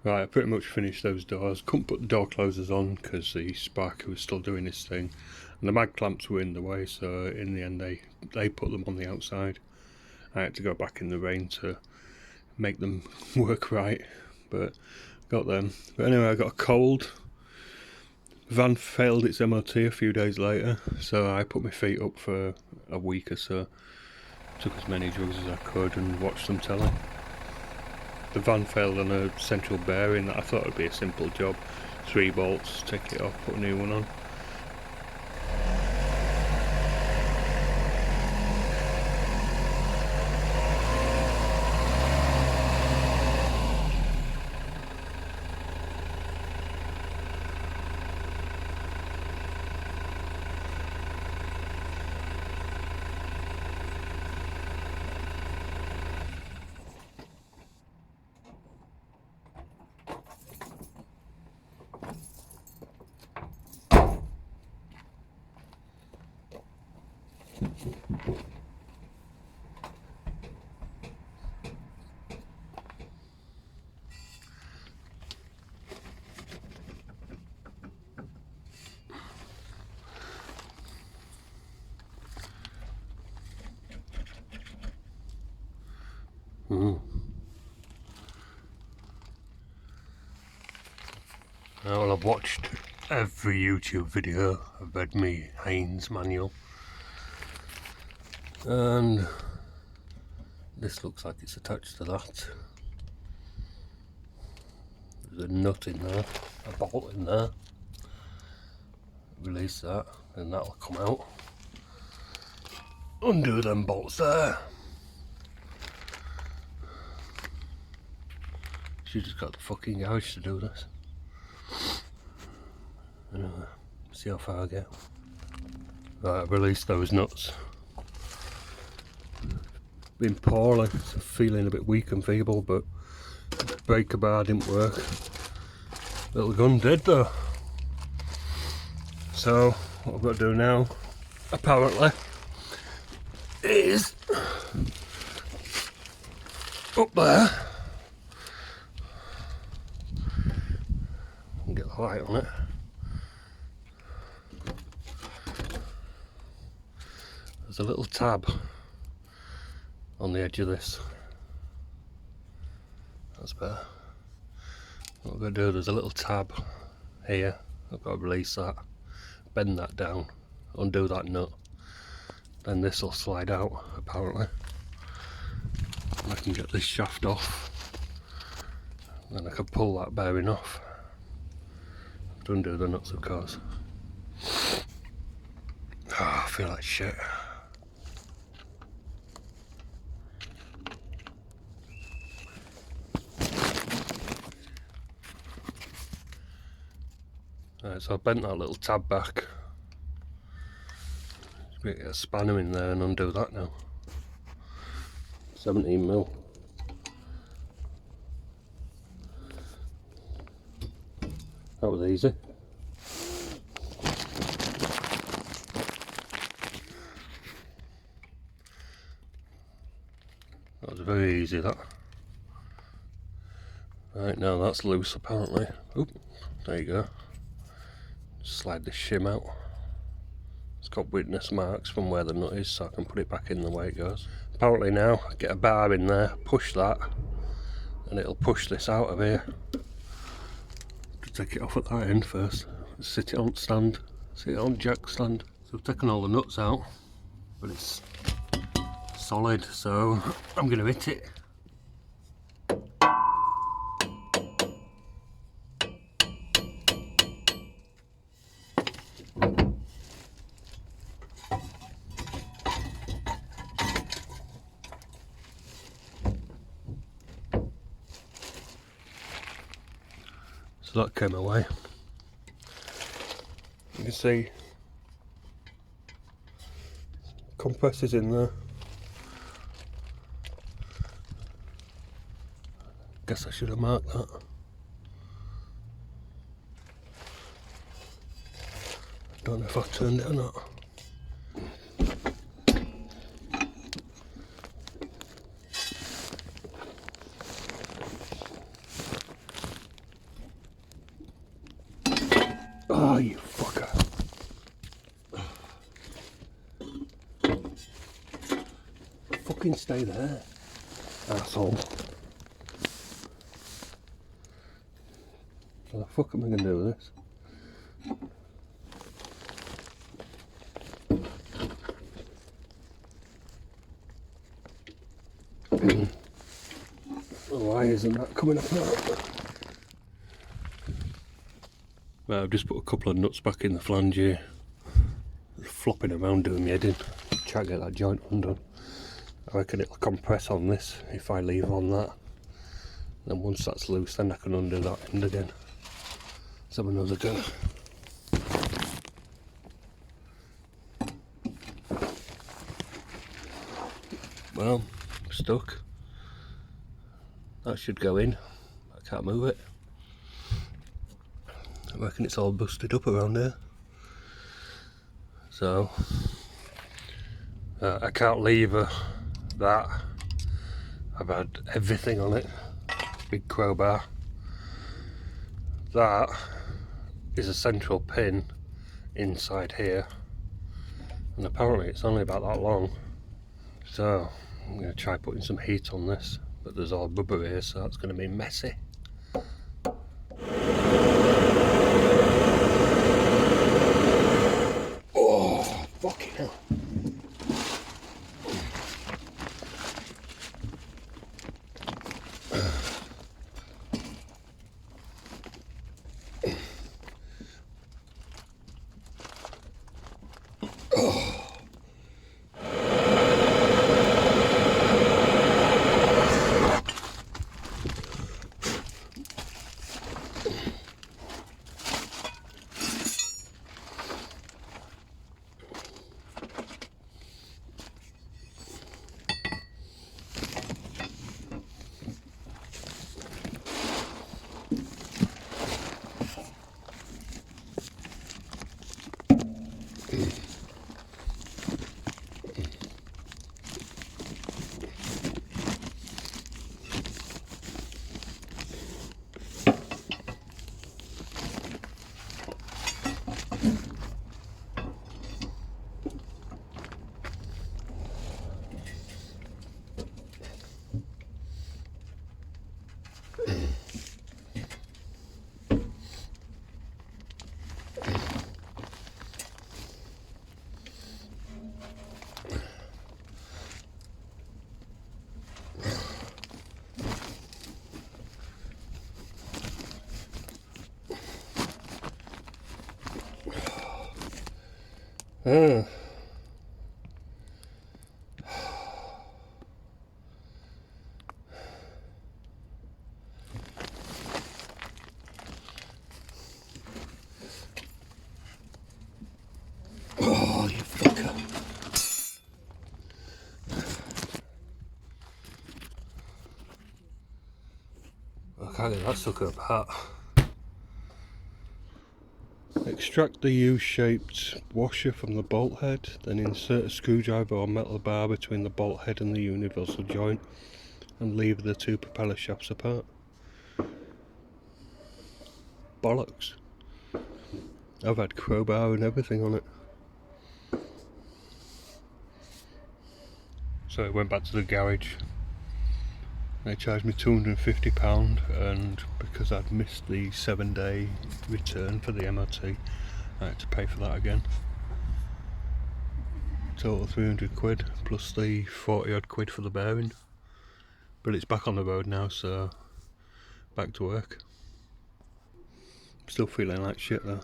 Right, I pretty much finished those doors. Couldn't put the door closers on because the sparker was still doing his thing, and the mag clamps were in the way, so in the end they put them on the outside. I had to go back in the rain to make them work right, but got them. But anyway, I got a cold. The van failed its MOT a few days later, so I put my feet up for a week or so. Took as many drugs as I could and watched some telly. The van failed on a central bearing that I thought would be a simple job. 3 bolts, take it off, put a new one on. Well, I've watched every YouTube video, I've read me Haynes manual, and this looks like it's attached to that. There's a nut in there, a bolt in there. Release that and that'll come out. Undo them bolts there. She just got the fucking garage to do this. Anyway, see how far I get. Right, I've released those nuts. Been poorly, so feeling a bit weak and feeble, but the breaker bar didn't work. Little gun did though. So what I've got to do now, apparently, is up there and get the light on it. There's a little tab on the edge of this. That's better. What I've got to do, there's a little tab here. I've got to release that, bend that down, undo that nut, then this will slide out apparently. And I can get this shaft off, then I can pull that bearing off. I have to undo the nuts of course. Oh, I feel like shit. Right, so I bent that little tab back. Just get a spanner in there and undo that now. 17mm. That was easy. That was very easy, that. Right, now that's loose apparently. Oop, there you go. Slide the shim out. It's got witness marks from where the nut is, so I can put it back in the way it goes. Apparently now, I get a bar in there, push that, and it'll push this out of here. To take it off at that end first. Sit it on stand, sit it on jack stand. So I've taken all the nuts out, but it's solid, so I'm going to hit it. So that came away. You can see compressors in there. Guess I should have marked that. Don't know if I turned it or not. you fucker. Fucking stay there, asshole. What the fuck am I gonna do with this? Why isn't that coming apart? Well, I've just put a couple of nuts back in the flange here. Flopping around doing my head in. Try to get that joint undone. I reckon it'll compress on this if I leave on that. Then once that's loose, then I can undo that end again. Let's have another go. Well, stuck. That should go in. I can't move it. I reckon it's all busted up around here. So I can't leave that. I've had everything on it. Big crowbar. That is a central pin inside here, and apparently it's only about that long. So I'm going to try putting some heat on this, but there's all rubber here, so that's going to be messy. Oh, fucking hell. Oh, you fucker. I can't get that sucker apart. Extract the U-shaped washer from the bolt head, then insert a screwdriver or metal bar between the bolt head and the universal joint and lever the two propeller shafts apart. Bollocks. I've had crowbar and everything on it. So I went back to the garage. They charged me £250, and because I'd missed the 7-day return for the MOT, I had to pay for that again. Total 300 quid plus the 40 odd quid for the bearing. But it's back on the road now, so back to work. I'm still feeling like shit though.